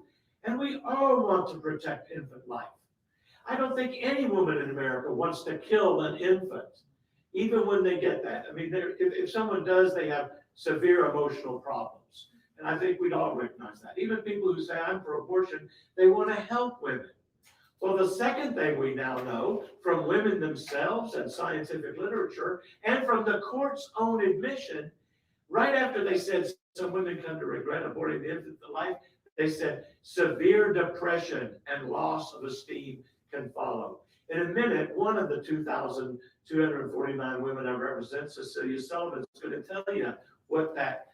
And we all want to protect infant life. I don't think any woman in America wants to kill an infant, even when they get that. I mean, if someone does, they have severe emotional problems. And I think we'd all recognize that. Even people who say, I'm for abortion, they want to help women. Well, the second thing we now know from women themselves and scientific literature and from the court's own admission, right after they said some women come to regret aborting the infant life, they said severe depression and loss of esteem can follow. In a minute, one of the 2,249 women I represent, Cecilia Sullivan, is going to tell you what that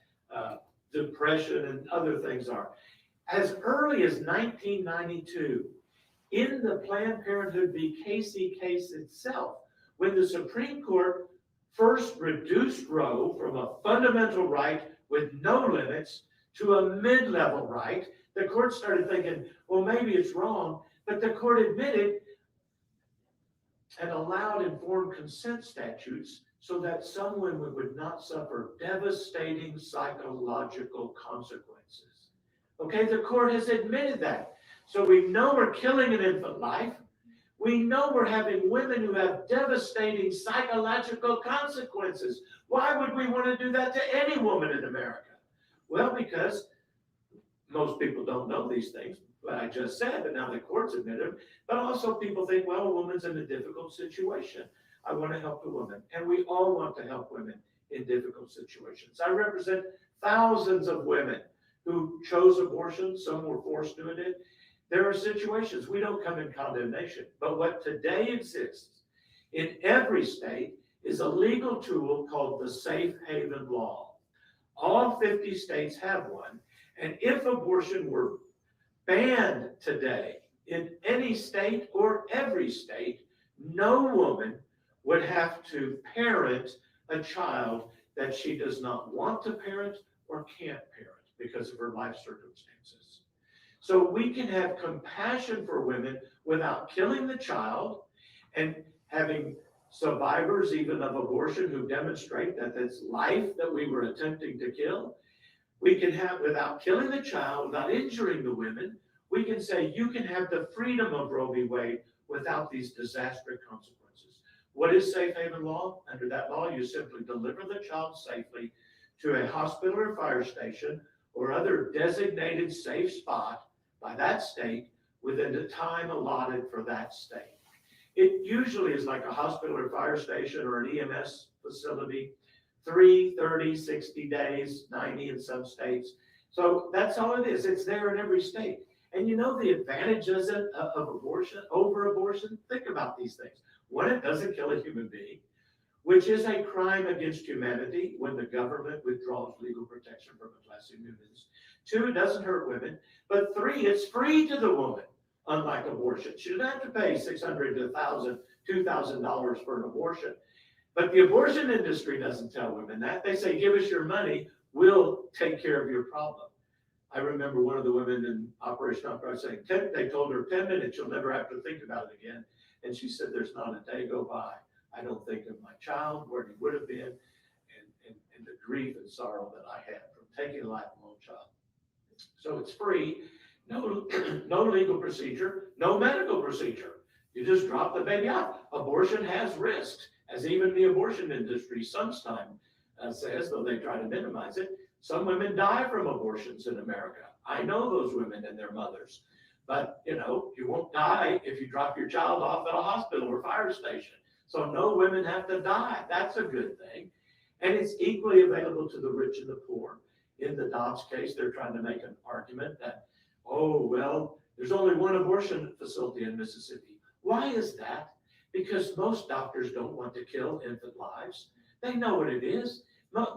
depression and other things are. As early as 1992, in the Planned Parenthood v. Casey case itself, when the Supreme Court first reduced Roe from a fundamental right with no limits to a mid-level right, the court started thinking, well, maybe it's wrong, but the court admitted and allowed informed consent statutes so that some women would not suffer devastating psychological consequences. Okay, the court has admitted that. So we know we're killing an infant life. We know we're having women who have devastating psychological consequences. Why would we want to do that to any woman in America? Well, because most people don't know these things, but I just said, but now the courts admit them. But also people think, well, a woman's in a difficult situation. I want to help the woman. And we all want to help women in difficult situations. I represent thousands of women who chose abortion. Some were forced to it. There are situations, we don't come in condemnation, but what today exists in every state is a legal tool called the Safe Haven Law. All 50 states have one, and if abortion were banned today in any state or every state, no woman would have to parent a child that she does not want to parent or can't parent because of her life circumstances. So we can have compassion for women without killing the child and having survivors even of abortion who demonstrate that it's life that we were attempting to kill. We can have, without killing the child, without injuring the women, we can say you can have the freedom of Roe v. Wade without these disastrous consequences. What is safe haven law? Under that law, you simply deliver the child safely to a hospital or fire station or other designated safe spot by that state within the time allotted for that state. It usually is like a hospital or fire station or an EMS facility, 3, 30, 60 days, 90 in some states. So that's all it is. It's there in every state. And you know the advantages of abortion, over abortion? Think about these things. One, it doesn't kill a human being, which is a crime against humanity when the government withdraws legal protection from a class of humans. 2, it doesn't hurt women. But 3, it's free to the woman, unlike abortion. She doesn't have to pay $600 to $1,000, $2,000 for an abortion. But the abortion industry doesn't tell women that. They say, give us your money, we'll take care of your problem. I remember one of the women in Operation Outcry saying, they told her 10 minutes, you'll never have to think about it again. And she said, there's not a day go by I don't think of my child, where he would have been, and the grief and sorrow that I had from taking the life of my own child. So it's free, no legal procedure, no medical procedure. You just drop the baby off. Abortion has risks, as even the abortion industry sometimes says, though they try to minimize it. Some women die from abortions in America. I know those women and their mothers. But, you know, you won't die if you drop your child off at a hospital or fire station. So no women have to die. That's a good thing. And it's equally available to the rich and the poor. In the Dobbs case, they're trying to make an argument that, oh, well, there's only one abortion facility in Mississippi. Why is that? Because most doctors don't want to kill infant lives. They know what it is.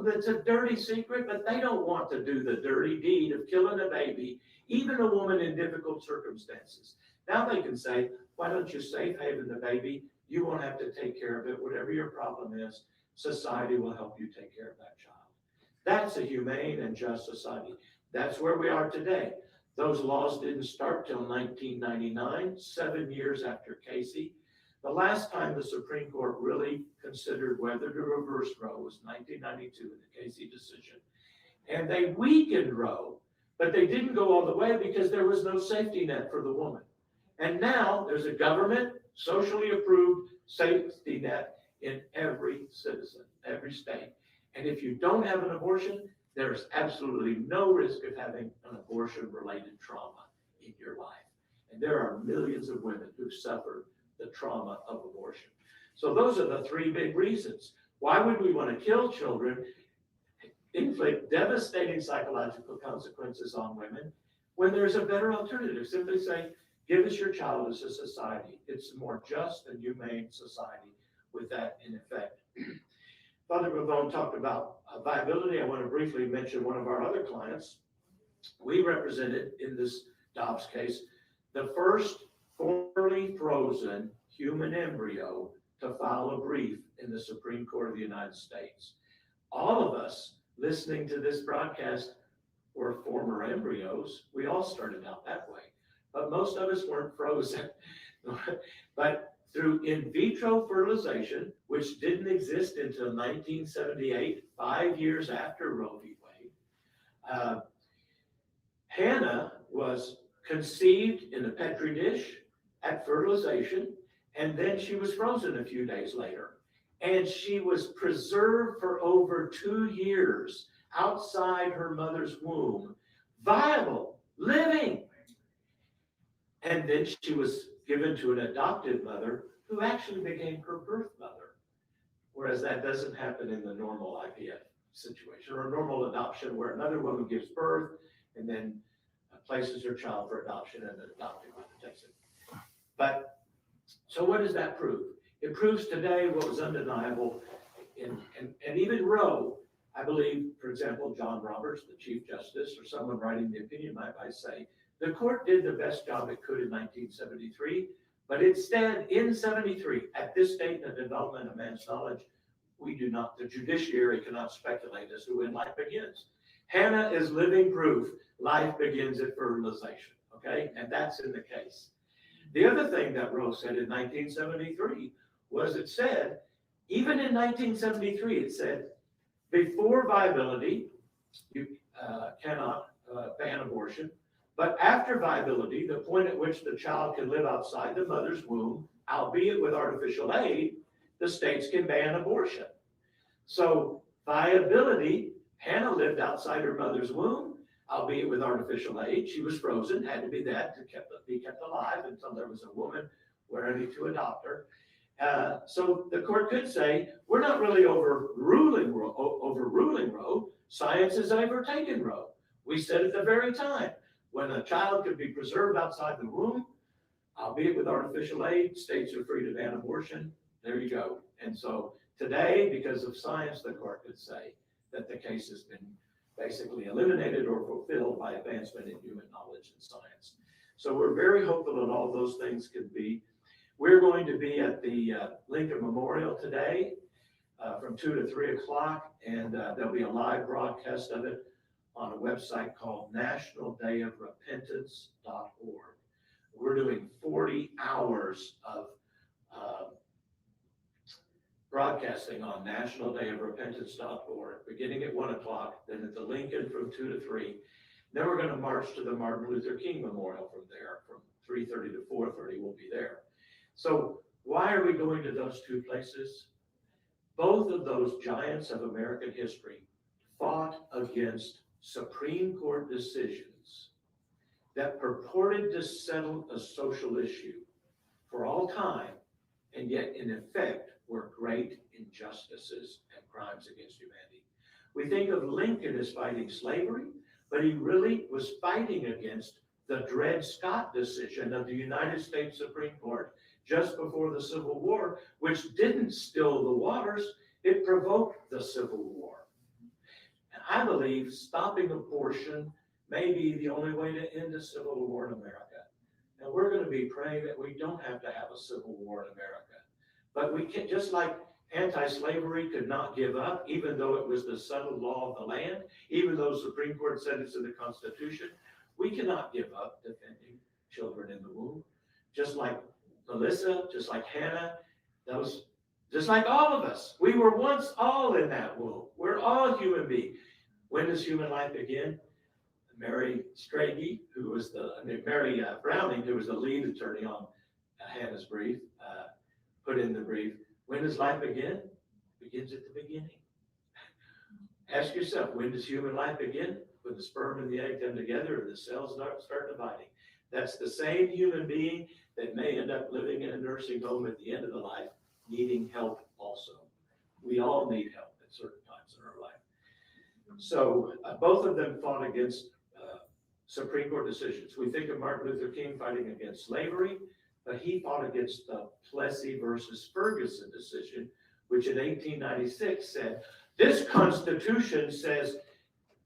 It's a dirty secret, but they don't want to do the dirty deed of killing a baby, even a woman in difficult circumstances. Now they can say, why don't you safe haven the baby? You won't have to take care of it. Whatever your problem is, society will help you take care of that child. That's a humane and just society. That's where we are today. Those laws didn't start till 1999, 7 years after Casey. The last time the Supreme Court really considered whether to reverse Roe was 1992 in the Casey decision. And they weakened Roe, but they didn't go all the way because there was no safety net for the woman. And now there's a government, socially approved safety net in every citizen, every state. And if you don't have an abortion, there's absolutely no risk of having an abortion-related trauma in your life. And there are millions of women who've suffered the trauma of abortion. So those are the 3 big reasons. Why would we want to kill children, inflict devastating psychological consequences on women, when there's a better alternative? Simply say, give us your child as a society. It's a more just and humane society with that in effect. Father Bavone talked about viability. I want to briefly mention one of our other clients. We represented in this Dobbs case the first formerly frozen human embryo to file a brief in the Supreme Court of the United States. All of us listening to this broadcast were former embryos. We all started out that way, but most of us weren't frozen. But through in vitro fertilization, which didn't exist until 1978, 5 years after Roe v. Wade, Hannah was conceived in a Petri dish at fertilization, and then she was frozen a few days later. And she was preserved for over 2 years outside her mother's womb, viable, living. And then she was given to an adopted mother who actually became her birth mother. Whereas that doesn't happen in the normal IVF situation or normal adoption, where another woman gives birth and then places her child for adoption and the adopted mother takes it. But so what does that prove? It proves today what was undeniable. And even Roe, I believe, for example, John Roberts, the Chief Justice, or someone writing the opinion might say, the court did the best job it could in 1973, but instead, in 73, at this state in the development of man's knowledge, we do not, the judiciary cannot speculate as to when life begins. Hannah is living proof life begins at fertilization, okay? And that's in the case. The other thing that Roe said in 1973 was it said, even in 1973, it said, before viability, you cannot ban abortion. But after viability, the point at which the child can live outside the mother's womb, albeit with artificial aid, the states can ban abortion. So viability, Hannah lived outside her mother's womb, albeit with artificial aid. She was frozen, had to be that to be kept alive until there was a woman ready to adopt her. So the court could say, we're not really overruling Roe. Science has overtaken Roe. We said at the very time, when a child could be preserved outside the womb, albeit with artificial aid, states are free to ban abortion. There you go. And so today, because of science, the court could say that the case has been basically eliminated or fulfilled by advancement in human knowledge and science. So we're very hopeful that all those things could be. We're going to be at the Lincoln Memorial today from 2 to 3 o'clock, and there'll be a live broadcast of it on a website called nationaldayofrepentance.org. We're doing 40 hours of broadcasting on nationaldayofrepentance.org, beginning at 1 o'clock, then at the Lincoln from 2 to 3. Then we're going to march to the Martin Luther King Memorial from there, from 3:30 to 4:30, we'll be there. So why are we going to those two places? Both of those giants of American history fought against Supreme Court decisions that purported to settle a social issue for all time, and yet in effect were great injustices and crimes against humanity. We think of Lincoln as fighting slavery, but he really was fighting against the Dred Scott decision of the United States Supreme Court just before the Civil War, which didn't still the waters, it provoked the Civil War. And I believe stopping abortion may be the only way to end a civil war in America. And we're going to be praying that we don't have to have a civil war in America. But we can, just like anti-slavery could not give up, even though it was the settled law of the land, even though the Supreme Court said it's in the Constitution, we cannot give up defending children in the womb. Just like Melissa, just like Hannah, just like all of us. We were once all in that womb. We're all human beings. When does human life begin? Mary Strachey, Mary Browning, who was the lead attorney on Hannah's brief, put in the brief, when does life begin? It begins at the beginning. Ask yourself, when does human life begin? When the sperm and the egg come together and the cells start dividing. That's the same human being that may end up living in a nursing home at the end of the life, needing help also. We all need help at certain times in our life. So both of them fought against Supreme Court decisions. We think of Martin Luther King fighting against slavery, but he fought against the Plessy versus Ferguson decision, which in 1896 said, this Constitution says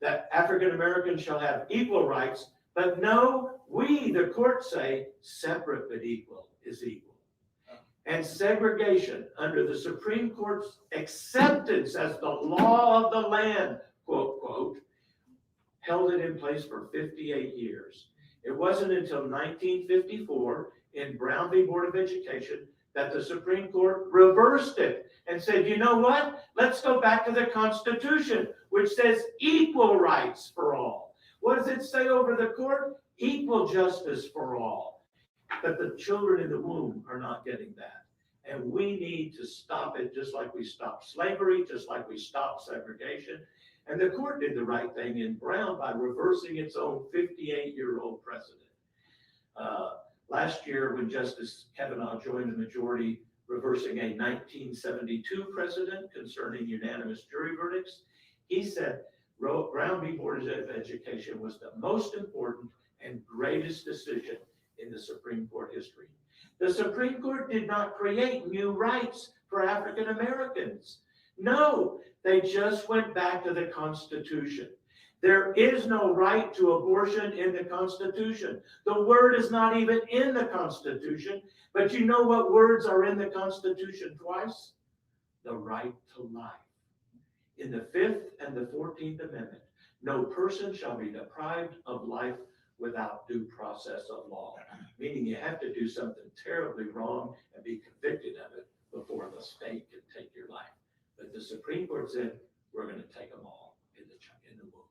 that African Americans shall have equal rights, but no, we, the court, say separate but equal is equal. And segregation under the Supreme Court's acceptance as the law of the land, quote, quote, held it in place for 58 years. It wasn't until 1954 in Brown v. Board of Education that the Supreme Court reversed it and said, you know what? Let's go back to the Constitution, which says equal rights for all. What does it say over the court? Equal justice for all. But the children in the womb are not getting that. And we need to stop it just like we stopped slavery, just like we stopped segregation. And the court did the right thing in Brown by reversing its own 58-year-old precedent. Last year, when Justice Kavanaugh joined the majority, reversing a 1972 precedent concerning unanimous jury verdicts, he said Brown v. Board of Education was the most important and greatest decision in the Supreme Court history. The Supreme Court did not create new rights for African Americans. No, they just went back to the Constitution. There is no right to abortion in the Constitution. The word is not even in the Constitution, but you know what words are in the Constitution twice? The right to life. In the 5th and the 14th Amendment, no person shall be deprived of life without due process of law, meaning you have to do something terribly wrong and be convicted of it before the state can take your life. But the Supreme Court said, we're going to take them all in the womb.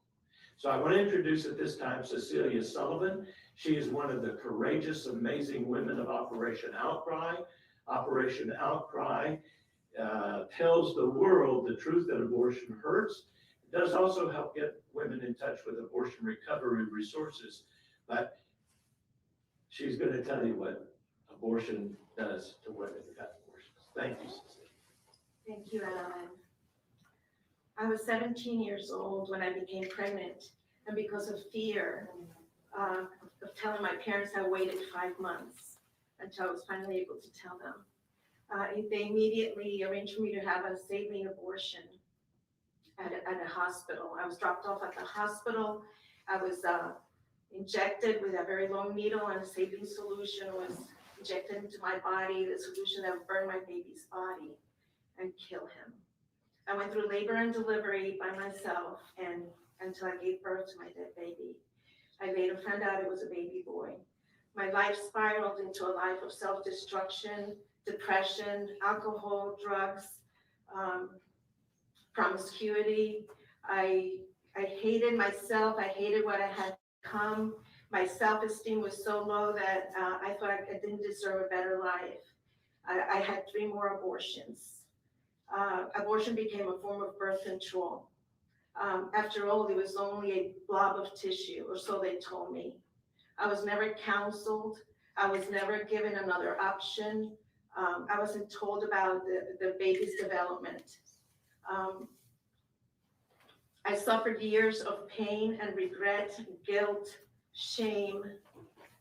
So I want to introduce at this time Cecilia Sullivan. She is one of the courageous, amazing women of Operation Outcry. Operation Outcry tells the world the truth that abortion hurts. It does also help get women in touch with abortion recovery resources, but she's going to tell you what abortion does to women who got abortions. Thank you, Cecilia. Thank you, Alan. I was 17 years old when I became pregnant, and because of fear of telling my parents, I waited 5 months until I was finally able to tell them. They immediately arranged for me to have a saline abortion at a hospital. I was dropped off at the hospital. I was injected with a very long needle, and a saline solution was injected into my body, the solution that would burn my baby's body and kill him. I went through labor and delivery by myself and until I gave birth to my dead baby. I later found out it was a baby boy. My life spiraled into a life of self-destruction, depression, alcohol, drugs, promiscuity. I hated myself. I hated what I had become. My self-esteem was so low that I thought I didn't deserve a better life. I had 3 more abortions. Abortion became a form of birth control. After all, it was only a blob of tissue, or so they told me. I was never counseled. I was never given another option. I wasn't told about the baby's development. I suffered years of pain and regret, guilt, shame,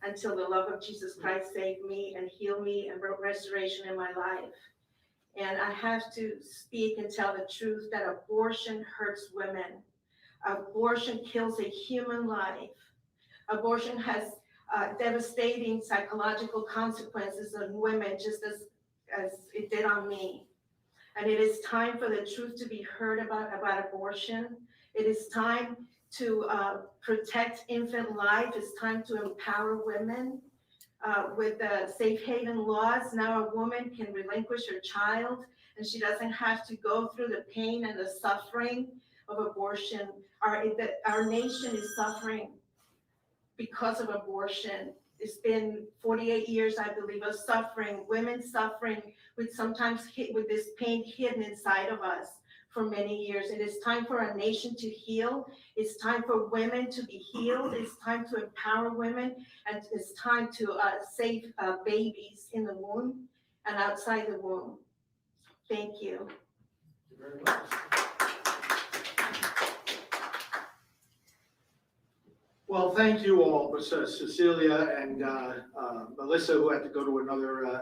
until the love of Jesus Christ saved me and healed me and brought restoration in my life. And I have to speak and tell the truth that abortion hurts women. Abortion kills a human life. Abortion has devastating psychological consequences on women, just as it did on me. And it is time for the truth to be heard about abortion. It is time to protect infant life. It's time to empower women. With the safe haven laws, now a woman can relinquish her child and she doesn't have to go through the pain and the suffering of abortion. Our nation is suffering because of abortion. It's been 48 years, I believe, of suffering, women suffering with sometimes with this pain hidden inside of us for many years. It is time for our nation to heal. It's time for women to be healed. It's time to empower women, and it's time to save babies in the womb and outside the womb. Thank you. Thank you very much. Well, thank you all, Cecilia and Melissa, who had to go to another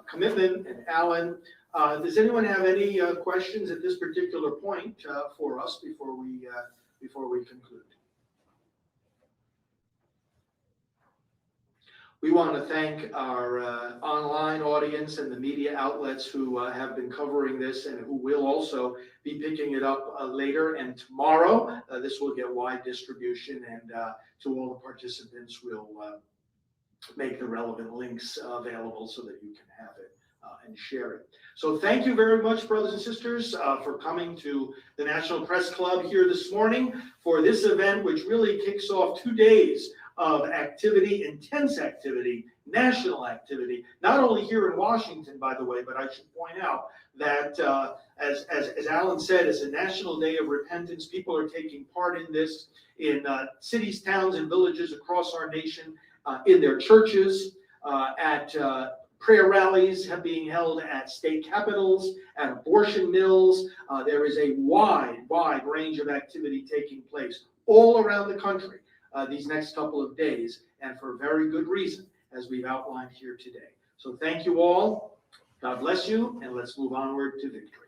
commitment, and Alan. Does anyone have any questions at this particular point for us before we conclude? We want to thank our online audience and the media outlets who have been covering this and who will also be picking it up later and tomorrow. This will get wide distribution, and to all the participants, we'll make the relevant links available so that you can have it and share it. So thank you very much, brothers and sisters, for coming to the National Press Club here this morning for this event, which really kicks off 2 days of activity, intense activity, national activity, not only here in Washington, by the way, but I should point out that as Alan said, it's a national day of repentance. People are taking part in this in cities, towns, and villages across our nation, in their churches, at prayer rallies being held at state capitals, at abortion mills. There is a wide range of activity taking place all around the country these next couple of days, and for very good reason, as we've outlined here today. So thank you all. God bless you, and let's move onward to victory.